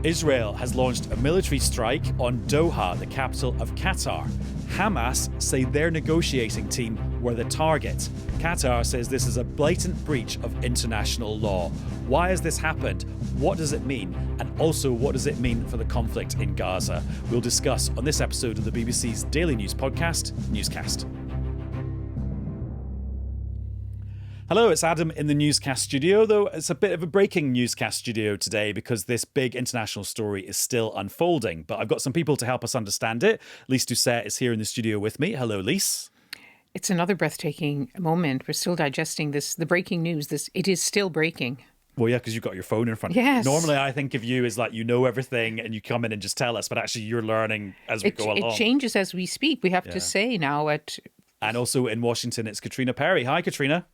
Israel has launched a military strike on Doha, the capital of Qatar. Hamas say their negotiating team were the target. Qatar says this is a blatant breach of international law. Why has this happened? What does it mean? And also, what does it mean for the conflict in Gaza? We'll discuss on this episode of the BBC's daily news podcast, Newscast. Hello, it's Adam in the Newscast studio, though it's a bit of a breaking Newscast studio today because this big international story is still unfolding. But I've got some people to help us understand it. Lyse Doucet is here in the studio with me. Hello, Lyse. It's another breathtaking moment. We're still digesting the breaking news. It is still breaking. Well, yeah, because you've got your phone in front. Yes. Normally, I think of you as like you know everything and you come in and just tell us, but actually you're learning as we go along. It changes as we speak. We have to say now And also in Washington, it's Caitríona Perry. Hi, Caitríona.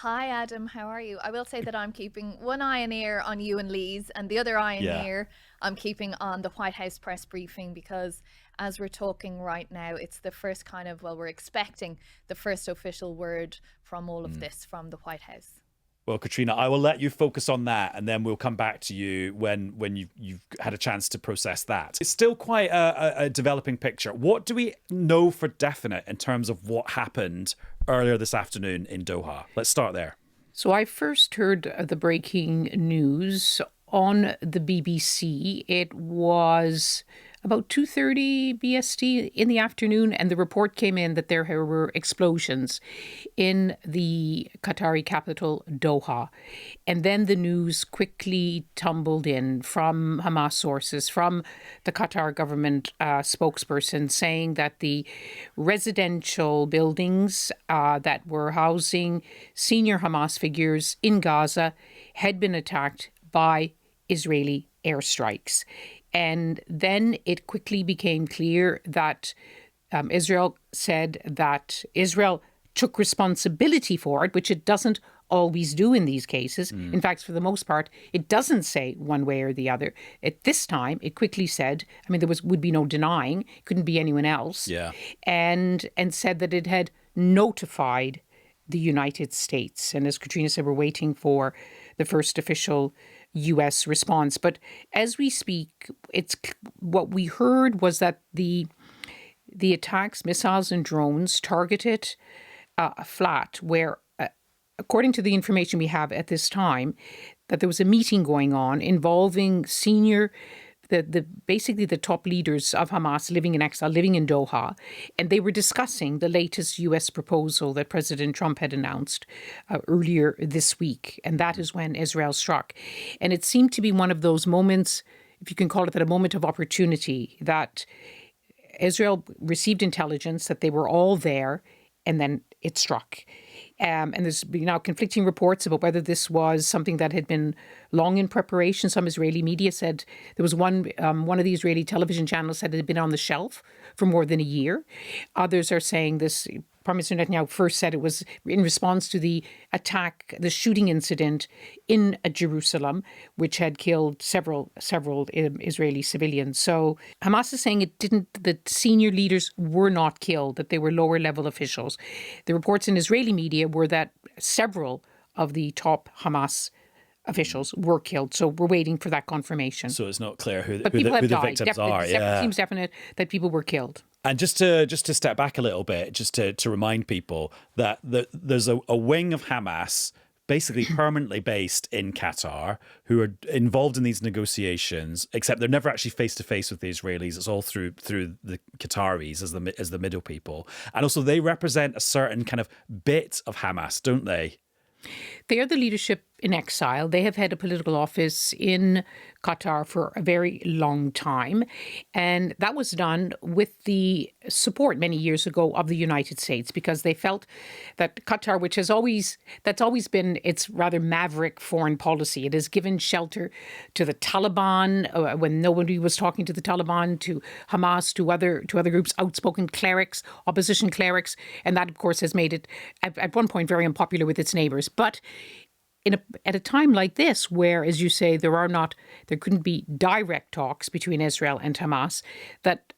Hi, Adam. How are you? I will say that I'm keeping one eye and ear on you and Lyse, and the other eye and ear I'm keeping on the White House press briefing, because as we're talking right now, it's the first we're expecting the first official word from all of this from the White House. Well, Caitríona, I will let you focus on that, and then we'll come back to you when you've had a chance to process that. It's still quite a developing picture. What do we know for definite in terms of what happened earlier this afternoon in Doha? Let's start there. So I first heard the breaking news on the BBC. It was about 2:30 BST in the afternoon, and the report came in that there were explosions in the Qatari capital, Doha. And then the news quickly tumbled in from Hamas sources, from the Qatar government spokesperson, saying that the residential buildings that were housing senior Hamas figures in Gaza had been attacked by Israeli airstrikes. And then it quickly became clear that Israel said that Israel took responsibility for it, which it doesn't always do in these cases. In fact, for the most part, it doesn't say one way or the other. At this time, it quickly said, there would be no denying, it couldn't be anyone else, and said that it had notified the United States. And as Caitríona said, we're waiting for the first official U.S. response. But as we speak, what we heard was that the attacks, missiles and drones, targeted a flat where, according to the information we have at this time, that there was a meeting going on involving basically the top leaders of Hamas living in exile, living in Doha, and they were discussing the latest U.S. proposal that President Trump had announced earlier this week, and that is when Israel struck. And it seemed to be one of those moments, if you can call it that, a moment of opportunity, that Israel received intelligence that they were all there, and then it struck. And there's now conflicting reports about whether this was something that had been long in preparation. Some Israeli media said there was one of the Israeli television channels said it had been on the shelf for more than a year. Others are saying this. Prime Minister Netanyahu first said it was in response to the attack, the shooting incident in Jerusalem, which had killed several Israeli civilians. So Hamas is saying that senior leaders were not killed, that they were lower level officials. The reports in Israeli media were that several of the top Hamas officials were killed. So we're waiting for that confirmation. So it's not clear who the victims are. It seems definite that people were killed. And just to step back a little bit, just to remind people that there's a wing of Hamas basically permanently based in Qatar who are involved in these negotiations, except they're never actually face to face with the Israelis. It's all through the Qataris as the middle people. And also they represent a certain kind of bit of Hamas, don't they? They are the leadership in exile. They have had a political office in Qatar for a very long time. And that was done with the support many years ago of the United States, because they felt that Qatar, that's always been its rather maverick foreign policy. It has given shelter to the Taliban when nobody was talking to the Taliban, to Hamas, to other groups, outspoken clerics, opposition clerics. And that, of course, has made it at one point very unpopular with its neighbors. But at a time like this, where, as you say, there couldn't be direct talks between Israel and Hamas, that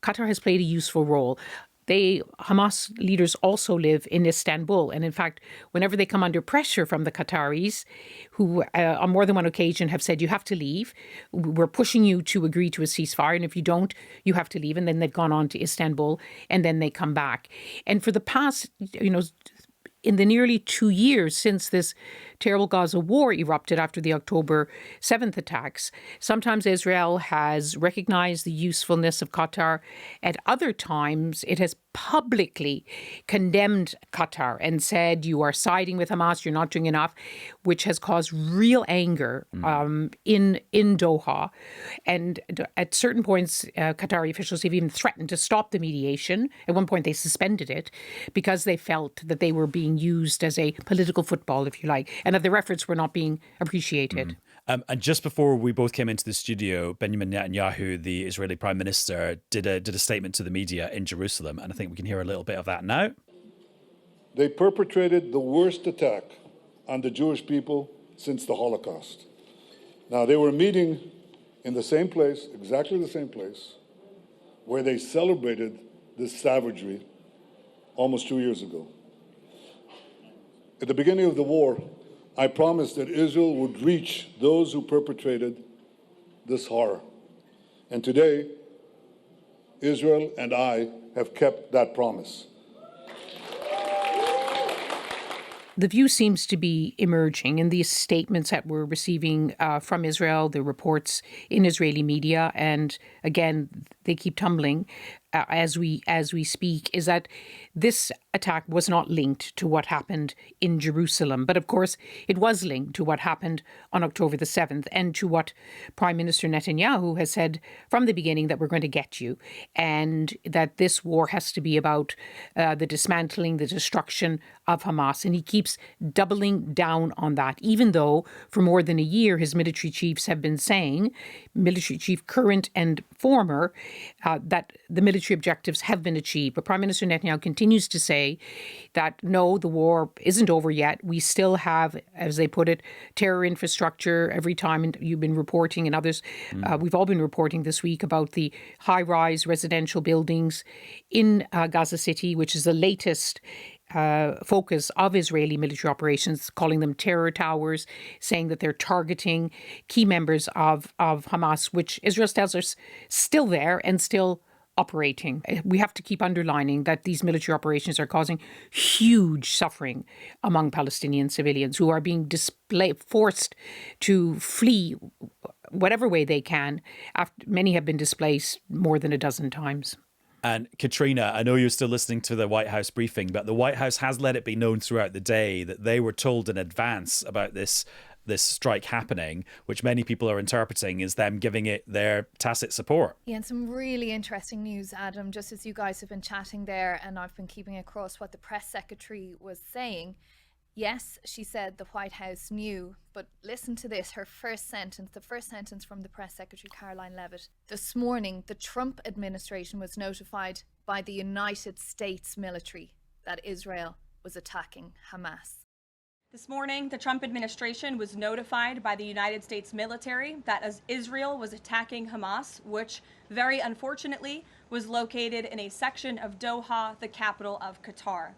Qatar has played a useful role. Hamas leaders also live in Istanbul. And in fact, whenever they come under pressure from the Qataris, who on more than one occasion have said, you have to leave, we're pushing you to agree to a ceasefire. And if you don't, you have to leave. And then they've gone on to Istanbul and then they come back. And for the past, in the nearly 2 years since this terrible Gaza war erupted after the October 7th attacks, sometimes Israel has recognized the usefulness of Qatar. At other times, it has publicly condemned Qatar and said, you are siding with Hamas, you're not doing enough, which has caused real anger in Doha. And at certain points, Qatari officials have even threatened to stop the mediation. At one point, they suspended it because they felt that they were being used as a political football, if you like, and that their efforts were not being appreciated. And just before we both came into the studio, Benjamin Netanyahu, the Israeli Prime Minister, did a statement to the media in Jerusalem. And I think we can hear a little bit of that now. They perpetrated the worst attack on the Jewish people since the Holocaust. Now, they were meeting in the same place, exactly the same place, where they celebrated this savagery almost 2 years ago. At the beginning of the war, I promised that Israel would reach those who perpetrated this horror. And today, Israel and I have kept that promise. The view seems to be emerging in these statements that we're receiving from Israel, the reports in Israeli media, and again, they keep tumbling as we speak, is that this attack was not linked to what happened in Jerusalem. But of course, it was linked to what happened on October the 7th and to what Prime Minister Netanyahu has said from the beginning, that we're going to get you, and that this war has to be about the dismantling, the destruction of Hamas. And he keeps doubling down on that, even though for more than a year, his military chiefs have been saying, military chief current and former, that the military objectives have been achieved. But Prime Minister Netanyahu continues to say that, no, the war isn't over yet. We still have, as they put it, terror infrastructure. Every time you've been reporting, and others, we've all been reporting this week about the high-rise residential buildings in Gaza City, which is the latest focus of Israeli military operations, calling them terror towers, saying that they're targeting key members of Hamas, which Israel tells us still there and still operating. We have to keep underlining that these military operations are causing huge suffering among Palestinian civilians who are being forced to flee whatever way they can. Many have been displaced more than a dozen times. And Caitríona, I know you're still listening to the White House briefing, but the White House has let it be known throughout the day that they were told in advance about this strike happening, which many people are interpreting as them giving it their tacit support. Yeah, and some really interesting news, Adam, just as you guys have been chatting there, and I've been keeping across what the press secretary was saying. Yes, she said the White House knew, but listen to this, the first sentence from the press secretary, Caroline Leavitt. This morning, the Trump administration was notified by the United States military that Israel was attacking Hamas. This morning, the Trump administration was notified by the United States military that as Israel was attacking Hamas, which very unfortunately was located in a section of Doha, the capital of Qatar.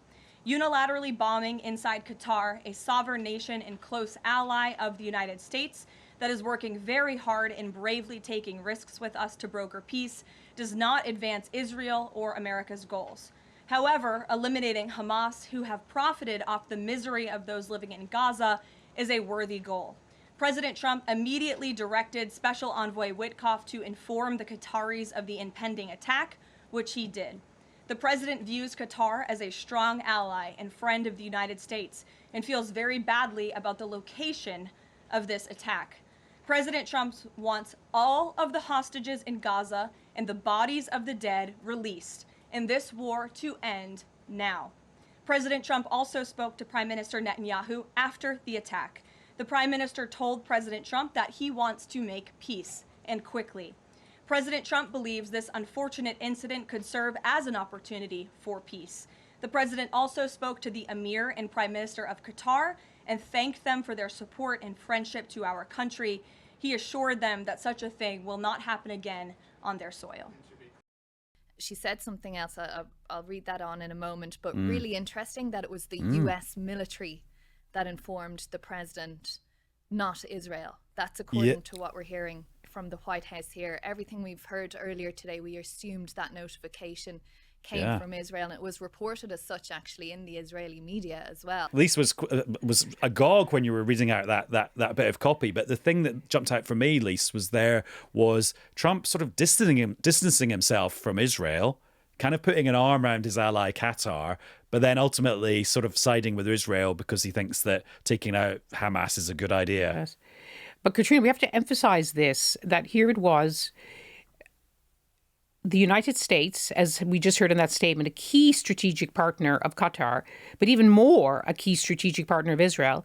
Unilaterally bombing inside Qatar, a sovereign nation and close ally of the United States that is working very hard and bravely taking risks with us to broker peace, does not advance Israel or America's goals. However, eliminating Hamas, who have profited off the misery of those living in Gaza, is a worthy goal. President Trump immediately directed Special Envoy Witkoff to inform the Qataris of the impending attack, which he did. The president views Qatar as a strong ally and friend of the United States and feels very badly about the location of this attack. President Trump wants all of the hostages in Gaza and the bodies of the dead released, and this war to end now. President Trump also spoke to Prime Minister Netanyahu after the attack. The Prime Minister told President Trump that he wants to make peace, and quickly. President Trump believes this unfortunate incident could serve as an opportunity for peace. The president also spoke to the Emir and Prime Minister of Qatar and thanked them for their support and friendship to our country. He assured them that such a thing will not happen again on their soil. she said something else. I'll read that on in a moment. But really interesting that it was the US military that informed the president, not Israel. That's according to what we're hearing from the White House here. Everything we've heard earlier today, we assumed that notification came from Israel, and it was reported as such actually in the Israeli media as well. Lyse was agog when you were reading out that bit of copy, but the thing that jumped out for me, Lyse, was Trump sort of distancing himself from Israel, kind of putting an arm around his ally Qatar, but then ultimately sort of siding with Israel because he thinks that taking out Hamas is a good idea. Yes. But Caitríona, we have to emphasize this, that here it was, the United States, as we just heard in that statement, a key strategic partner of Qatar, but even more a key strategic partner of Israel,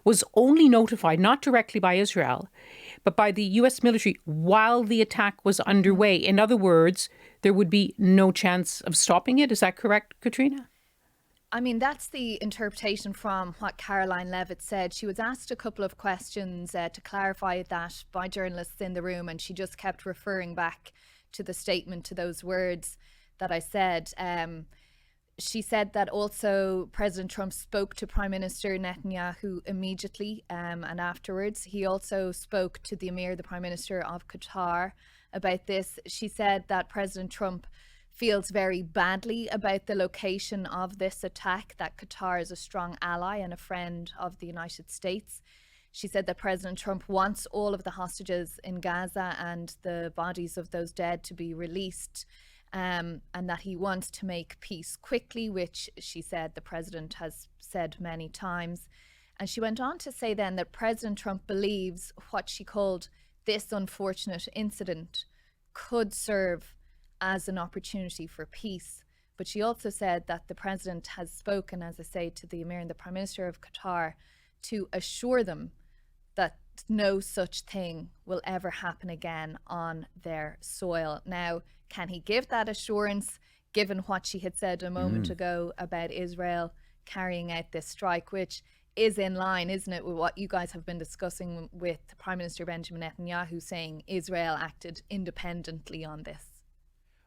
was only notified not directly by Israel, but by the US military while the attack was underway. In other words, there would be no chance of stopping it. Is that correct, Caitríona? I mean, that's the interpretation from what Caroline Levitt said. She was asked a couple of questions to clarify that by journalists in the room, and she just kept referring back to the statement, to those words that I said. She said that also President Trump spoke to Prime Minister Netanyahu immediately and afterwards. He also spoke to the Emir, the Prime Minister of Qatar, about this. She said that President Trump feels very badly about the location of this attack, that Qatar is a strong ally and a friend of the United States. She said that President Trump wants all of the hostages in Gaza and the bodies of those dead to be released, and that he wants to make peace quickly, which she said the president has said many times. And she went on to say then that President Trump believes what she called this unfortunate incident could serve as an opportunity for peace. But she also said that the president has spoken, as I say, to the Emir and the Prime Minister of Qatar to assure them that no such thing will ever happen again on their soil. Now, can he give that assurance, given what she had said a moment ago about Israel carrying out this strike, which is in line, isn't it, with what you guys have been discussing with Prime Minister Benjamin Netanyahu, saying Israel acted independently on this?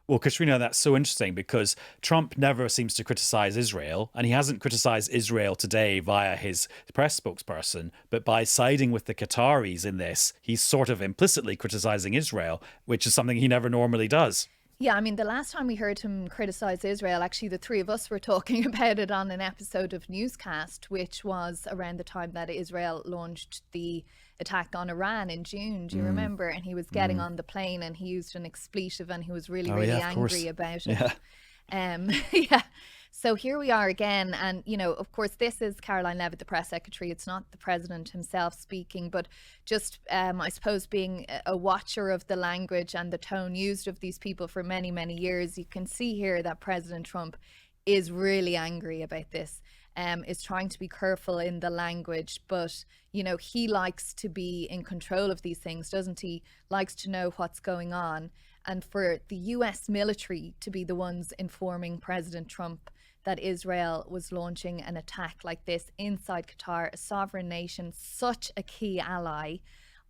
Well, Caitríona, that's so interesting because Trump never seems to criticize Israel, and he hasn't criticized Israel today via his press spokesperson, but by siding with the Qataris in this, he's sort of implicitly criticizing Israel, which is something he never normally does. Yeah, I mean, the last time we heard him criticise Israel, actually the three of us were talking about it on an episode of Newscast, which was around the time that Israel launched the attack on Iran in June. Do you remember? And he was getting on the plane and he used an expletive and he was really angry about it. Yeah. So here we are again. And, you know, of course, this is Caroline Levitt, the press secretary. It's not the president himself speaking, but just, I suppose, being a watcher of the language and the tone used of these people for many, many years, you can see here that President Trump is really angry about this, is trying to be careful in the language. But, you know, he likes to be in control of these things, doesn't he? Likes to know what's going on. And for the US military to be the ones informing President Trump that Israel was launching an attack like this inside Qatar, a sovereign nation, such a key ally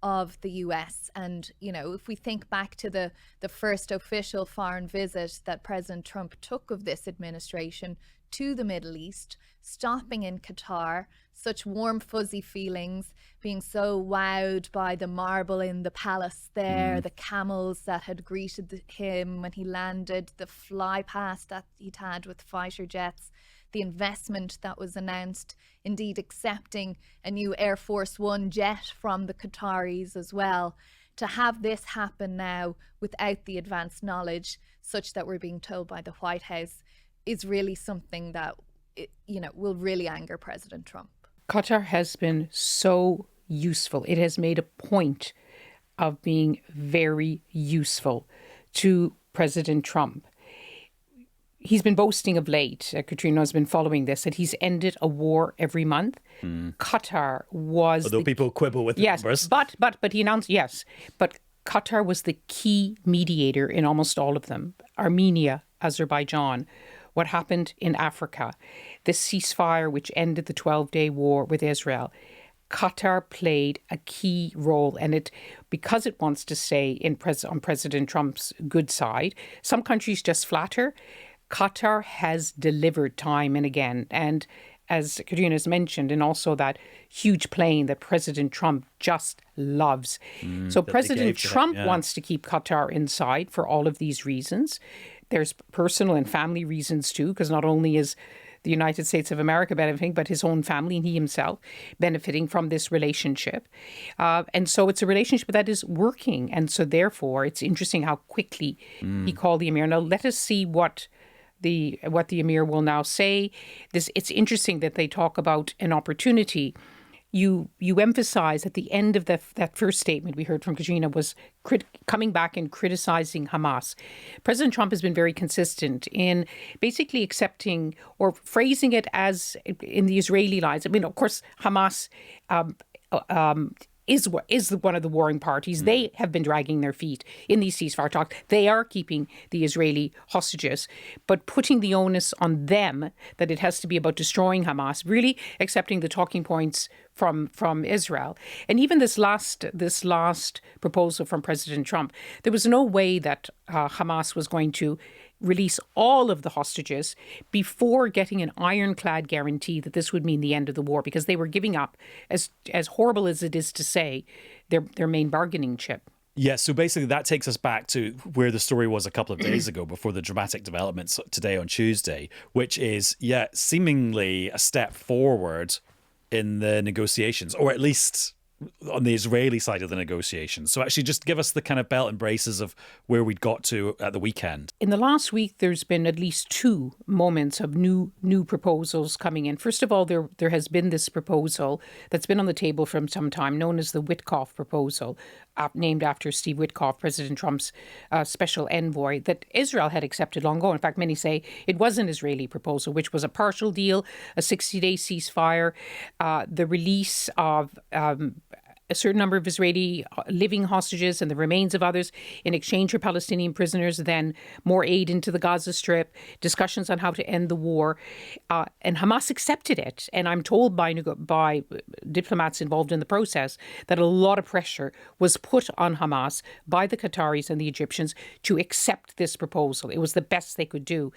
of the US. And, you know, if we think back to the first official foreign visit that President Trump took of this administration to the Middle East, stopping in Qatar, such warm, fuzzy feelings, being so wowed by the marble in the palace there, the camels that had greeted him when he landed, the fly past that he'd had with fighter jets, the investment that was announced, indeed accepting a new Air Force One jet from the Qataris as well. To have this happen now without the advanced knowledge, such that we're being told by the White House, is really something that, you know, will really anger President Trump. Qatar has been so useful. It has made a point of being very useful to President Trump. He's been boasting of late, Caitríona has been following this, that he's ended a war every month. Qatar was... Although people quibble with the numbers. But he announced, but Qatar was the key mediator in almost all of them. Armenia, Azerbaijan, what happened in Africa, the ceasefire which ended the 12-day war with Israel. Qatar played a key role, and because it wants to stay on President Trump's good side. Some countries just flatter. Qatar has delivered time and again, and as Caitríona has mentioned, and also that huge plane that President Trump just loves. So President Trump wants to keep Qatar inside for all of these reasons. There's personal and family reasons too, because not only is the United States of America benefiting, but his own family and he himself benefiting from this relationship. And so it's a relationship that is working. And so therefore, it's interesting how quickly he called the emir. Now, let us see what the emir will now say. It's interesting that they talk about an opportunity. You emphasize at the end of that first statement we heard from Caitríona was coming back and criticizing Hamas. President Trump has been very consistent in basically accepting or phrasing it as in the Israeli lines. I mean, of course, Hamas is one of the warring parties. They have been dragging their feet in these ceasefire talks. They are keeping the Israeli hostages, but putting the onus on them that it has to be about destroying Hamas, really accepting the talking points from Israel. And even this last proposal from President Trump, there was no way that Hamas was going to release all of the hostages before getting an ironclad guarantee that this would mean the end of the war, because they were giving up, as horrible as it is to say, their main bargaining chip. Yeah, so basically that takes us back to where the story was a couple of days ago before the dramatic developments today on Tuesday, which is, seemingly a step forward in the negotiations, or at least on the Israeli side of the negotiations. So actually just give us the kind of belt and braces of where we'd got to at the weekend. In the last week, there's been at least two moments of new proposals coming in. First of all, there has been this proposal that's been on the table for some time, known as the Witkoff proposal, named after Steve Witkoff, President Trump's special envoy, that Israel had accepted long ago. In fact, many say it was an Israeli proposal, which was a partial deal, a 60-day ceasefire, the release of a certain number of Israeli living hostages and the remains of others in exchange for Palestinian prisoners, then more aid into the Gaza Strip, discussions on how to end the war. And Hamas accepted it. And I'm told by diplomats involved in the process that a lot of pressure was put on Hamas by the Qataris and the Egyptians to accept this proposal. It was the best they could do.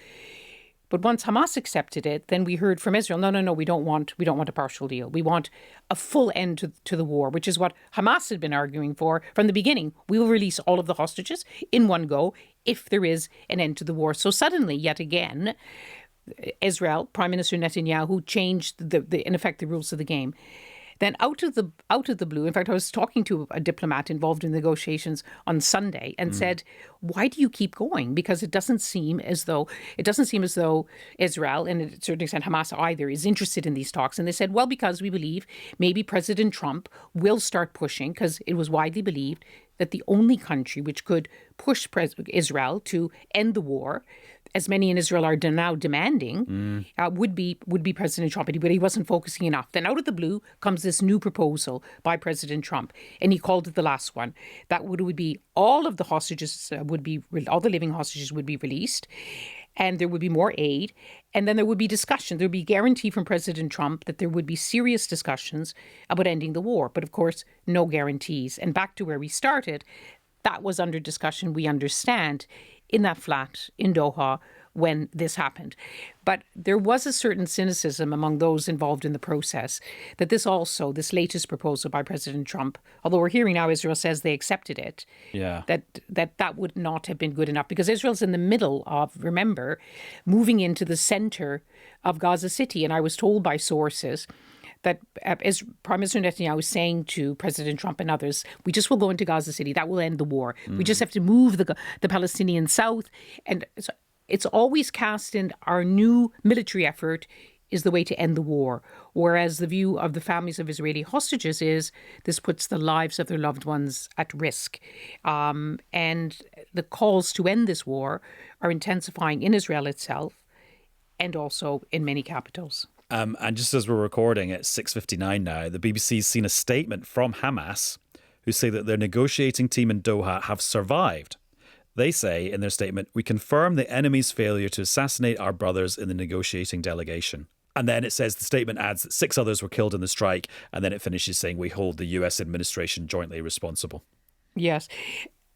But once Hamas accepted it, then we heard from Israel, no, we don't want a partial deal. We want a full end to the war, which is what Hamas had been arguing for from the beginning. We will release all of the hostages in one go if there is an end to the war. So suddenly, yet again, Israel, Prime Minister Netanyahu, changed in effect the rules of the game. Then out of the blue, in fact, I was talking to a diplomat involved in negotiations on Sunday and said, why do you keep going? Because it doesn't seem as though Israel, and to a certain extent Hamas either, is interested in these talks. And they said, well, because we believe maybe President Trump will start pushing, because it was widely believed that the only country which could push Israel to end the war, as many in Israel are now demanding, would be President Trump. But he wasn't focusing enough. Then out of the blue comes this new proposal by President Trump, and he called it the last one. That would be all of the hostages all the living hostages would be released, and there would be more aid, and then there would be discussion. There would be guarantee from President Trump that there would be serious discussions about ending the war. But of course, no guarantees. And back to where we started, that was under discussion, we understand, in that flat in Doha when this happened. But there was a certain cynicism among those involved in the process that this latest proposal by President Trump, although we're hearing now Israel says they accepted it, that would not have been good enough, because Israel's in the middle of, remember, moving into the center of Gaza City. And I was told by sources that as Prime Minister Netanyahu was saying to President Trump and others, we just will go into Gaza City. That will end the war. We just have to move the Palestinian south. And so it's always cast in our new military effort is the way to end the war. Whereas the view of the families of Israeli hostages is this puts the lives of their loved ones at risk. And the calls to end this war are intensifying in Israel itself and also in many capitals. And just as we're recording at 6:59 now, the BBC's seen a statement from Hamas who say that their negotiating team in Doha have survived. They say in their statement, we confirm the enemy's failure to assassinate our brothers in the negotiating delegation. And then it says the statement adds that 6 others were killed in the strike. And then it finishes saying we hold the US administration jointly responsible. Yes.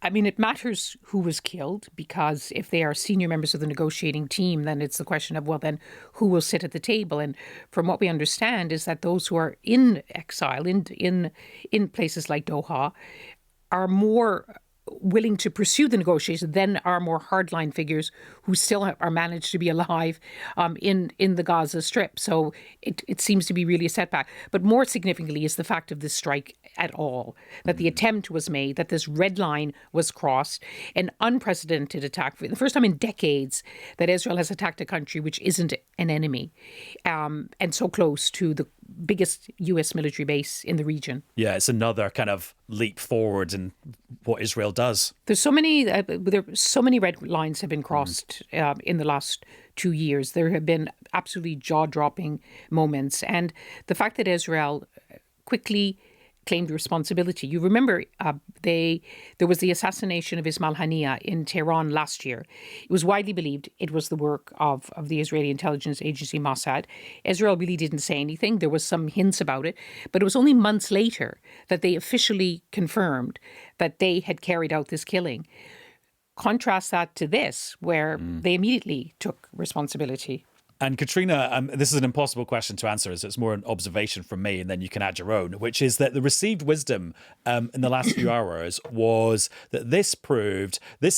I mean, it matters who was killed, because if they are senior members of the negotiating team, then it's the question of, well, then who will sit at the table? And from what we understand is that those who are in exile, in places like Doha, are more willing to pursue the negotiations than are more hardline figures who still are managed to be alive in the Gaza Strip. So it seems to be really a setback. But more significantly is the fact of this strike at all, that the attempt was made, that this red line was crossed, an unprecedented attack, for the first time in decades that Israel has attacked a country which isn't an enemy, and so close to the biggest US military base in the region. Yeah, it's another kind of leap forward in what Israel does. There's so many red lines have been crossed in the last 2 years. There have been absolutely jaw-dropping moments. And the fact that Israel quickly claimed responsibility. You remember there was the assassination of Ismail Haniyeh in Tehran last year. It was widely believed it was the work of the Israeli intelligence agency Mossad. Israel really didn't say anything. There was some hints about it, but it was only months later that they officially confirmed that they had carried out this killing. Contrast that to this, where they immediately took responsibility. And Caitríona, this is an impossible question to answer, as it's more an observation from me, and then you can add your own, which is that the received wisdom in the last few hours was that this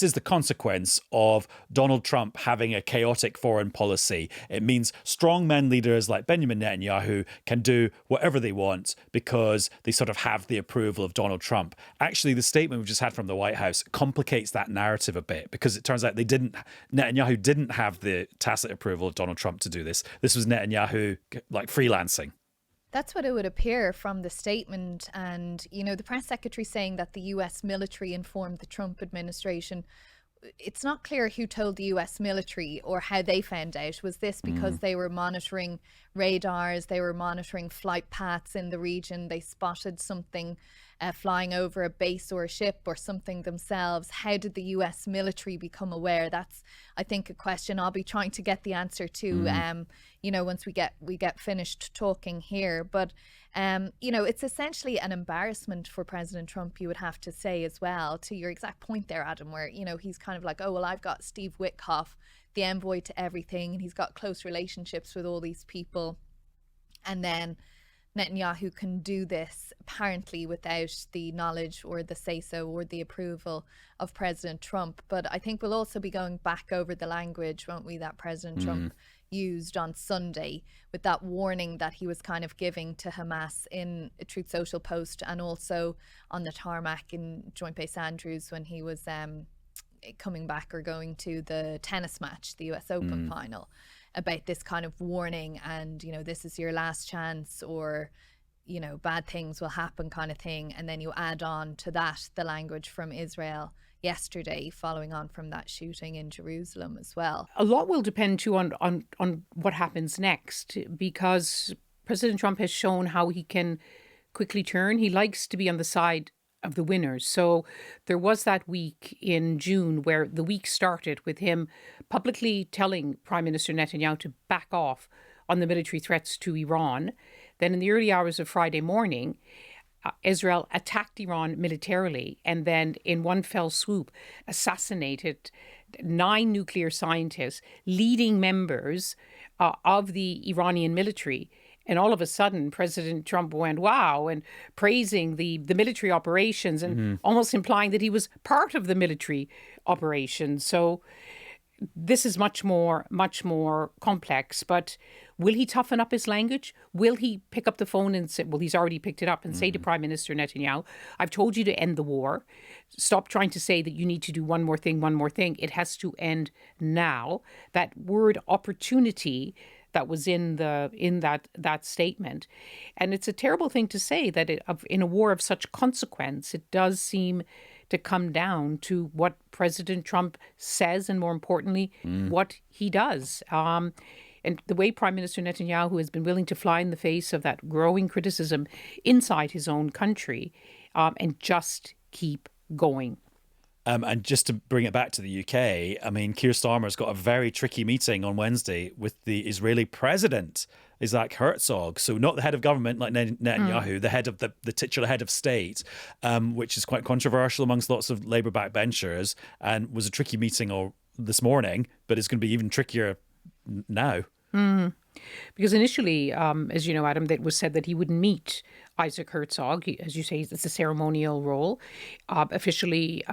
is the consequence of Donald Trump having a chaotic foreign policy. It means strong men leaders like Benjamin Netanyahu can do whatever they want because they sort of have the approval of Donald Trump. Actually, the statement we've just had from the White House complicates that narrative a bit, because it turns out Netanyahu didn't have the tacit approval of Donald Trump to do this. This was Netanyahu like freelancing. That's what it would appear from the statement. And, the press secretary saying that the US military informed the Trump administration. It's not clear who told the US military or how they found out. Was this because they were monitoring radars, they were monitoring flight paths in the region, they spotted something flying over a base or a ship or something themselves? How did the US military become aware? That's, I think, a question I'll be trying to get the answer to once we get finished talking here. But it's essentially an embarrassment for President Trump, you would have to say, as well, to your exact point there, Adam, where he's kind of like, oh well, I've got Steve Witkoff, the envoy to everything, and he's got close relationships with all these people, and then Netanyahu can do this apparently without the knowledge or the say-so or the approval of President Trump. But I think we'll also be going back over the language, won't we, that President Trump used on Sunday, with that warning that he was kind of giving to Hamas in a Truth Social post, and also on the tarmac in Joint Base Andrews when he was coming back or going to the tennis match, the US Open final, about this kind of warning and, this is your last chance, or, bad things will happen kind of thing. And then you add on to that the language from Israel yesterday, following on from that shooting in Jerusalem as well. A lot will depend too on what happens next, because President Trump has shown how he can quickly turn. He likes to be on the side of the winners. So there was that week in June where the week started with him publicly telling Prime Minister Netanyahu to back off on the military threats to Iran. Then in the early hours of Friday morning, Israel attacked Iran militarily, and then in one fell swoop assassinated 9 nuclear scientists, leading members of the Iranian military. And all of a sudden, President Trump went, wow, and praising the military operations and almost implying that he was part of the military operations. So this is much more complex. But will he toughen up his language? Will he pick up the phone and say, well, he's already picked it up, and say to Prime Minister Netanyahu, I've told you to end the war. Stop trying to say that you need to do one more thing. It has to end now. That word opportunity that was in that statement. And it's a terrible thing to say that in a war of such consequence, it does seem to come down to what President Trump says, and more importantly, what he does. And the way Prime Minister Netanyahu has been willing to fly in the face of that growing criticism inside his own country, and just keep going. And just to bring it back to the UK, I mean, Keir Starmer's got a very tricky meeting on Wednesday with the Israeli president. Isaac Herzog. So not the head of government like Netanyahu, the head of the titular head of state, which is quite controversial amongst lots of Labour backbenchers, and was a tricky meeting this morning, but it's going to be even trickier now. Because initially, as you know, Adam, it was said that he wouldn't meet Isaac Herzog. As you say, it's a ceremonial role. Officially,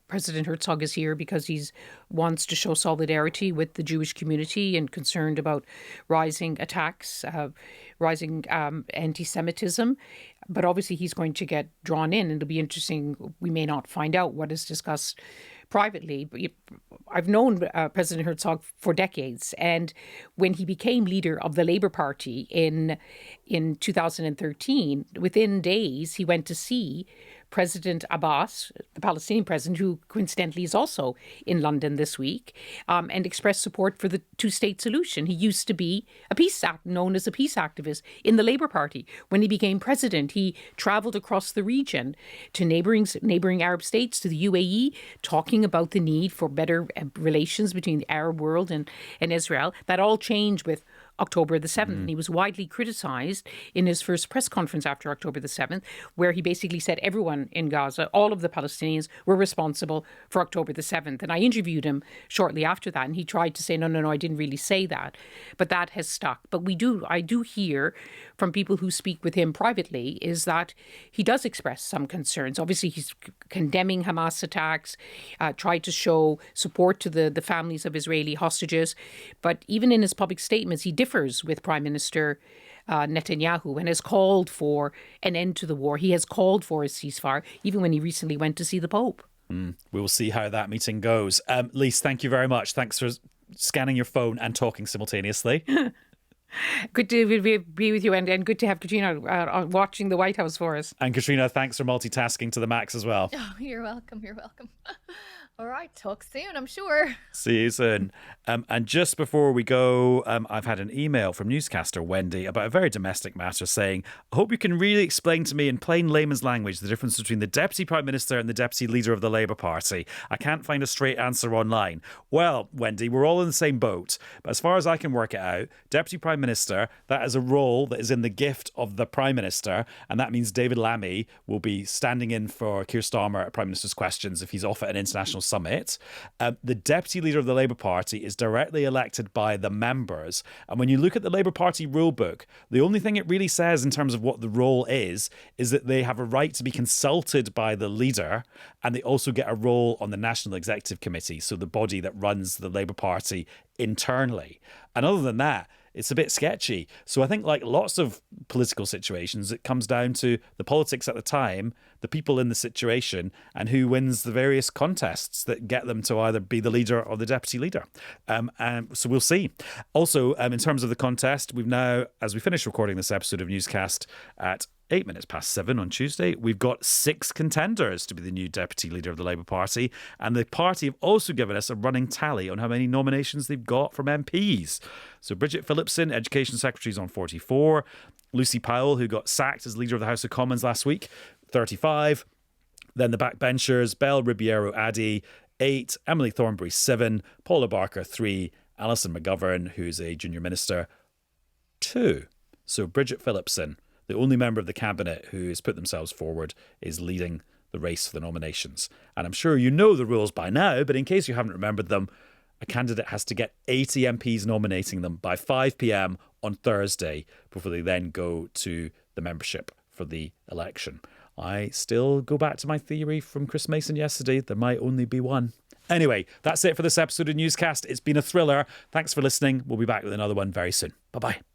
President Herzog is here because he wants to show solidarity with the Jewish community and concerned about rising attacks, rising anti-Semitism. But obviously, he's going to get drawn in, and it'll be interesting. We may not find out what is discussed privately. But I've known President Herzog for decades, and when he became leader of the Labour Party in 2013, within days he went to see President Abbas, the Palestinian president, who coincidentally is also in London this week, and expressed support for the two-state solution. He used to be known as a peace activist in the Labour Party. When he became president, he travelled across the region to neighbouring Arab states, to the UAE, talking about the need for better relations between the Arab world and Israel. That all changed with October the 7th. And he was widely criticised in his first press conference after October the 7th, where he basically said everyone in Gaza, all of the Palestinians, were responsible for October the 7th. And I interviewed him shortly after that, and he tried to say, no, I didn't really say that. But that has stuck. But I do hear from people who speak with him privately is that he does express some concerns. Obviously, he's condemning Hamas attacks, tried to show support to the families of Israeli hostages. But even in his public statements, he differs with Prime Minister Netanyahu and has called for an end to the war. He has called for a ceasefire, even when he recently went to see the Pope. We will see how that meeting goes. Lyse, thank you very much. Thanks for scanning your phone and talking simultaneously. Good to be with you, and good to have Caitríona watching the White House for us. And Caitríona, thanks for multitasking to the max as well. Oh, you're welcome. All right, talk soon, I'm sure. See you soon. And just before we go, I've had an email from newscaster Wendy about a very domestic matter saying, I hope you can really explain to me in plain layman's language the difference between the Deputy Prime Minister and the Deputy Leader of the Labour Party. I can't find a straight answer online. Well, Wendy, we're all in the same boat. But as far as I can work it out, Deputy Prime Minister, that is a role that is in the gift of the Prime Minister. And that means David Lammy will be standing in for Keir Starmer at Prime Minister's Questions if he's off at an international summit. The Deputy Leader of the Labour Party is directly elected by the members. And when you look at the Labour Party rule book, the only thing it really says in terms of what the role is that they have a right to be consulted by the leader, and they also get a role on the National Executive Committee, so the body that runs the Labour Party internally. And other than that, it's a bit sketchy. So I think, like lots of political situations, it comes down to the politics at the time, the people in the situation, and who wins the various contests that get them to either be the leader or the deputy leader. So we'll see. Also, in terms of the contest, we've now, as we finish recording this episode of Newscast at 7:08 on Tuesday, we've got 6 contenders to be the new Deputy Leader of the Labour Party. And the party have also given us a running tally on how many nominations they've got from MPs. So Bridget Phillipson, Education Secretary, is on 44. Lucy Powell, who got sacked as Leader of the House of Commons last week, 35. Then the backbenchers, Belle Ribeiro Addy, 8. Emily Thornberry, 7. Paula Barker, 3. Alison McGovern, who's a junior minister, 2. So Bridget Phillipson, the only member of the cabinet who has put themselves forward, is leading the race for the nominations. And I'm sure you know the rules by now, but in case you haven't remembered them, a candidate has to get 80 MPs nominating them by 5 p.m. on Thursday before they then go to the membership for the election. I still go back to my theory from Chris Mason yesterday. There might only be one. Anyway, that's it for this episode of Newscast. It's been a thriller. Thanks for listening. We'll be back with another one very soon. Bye-bye.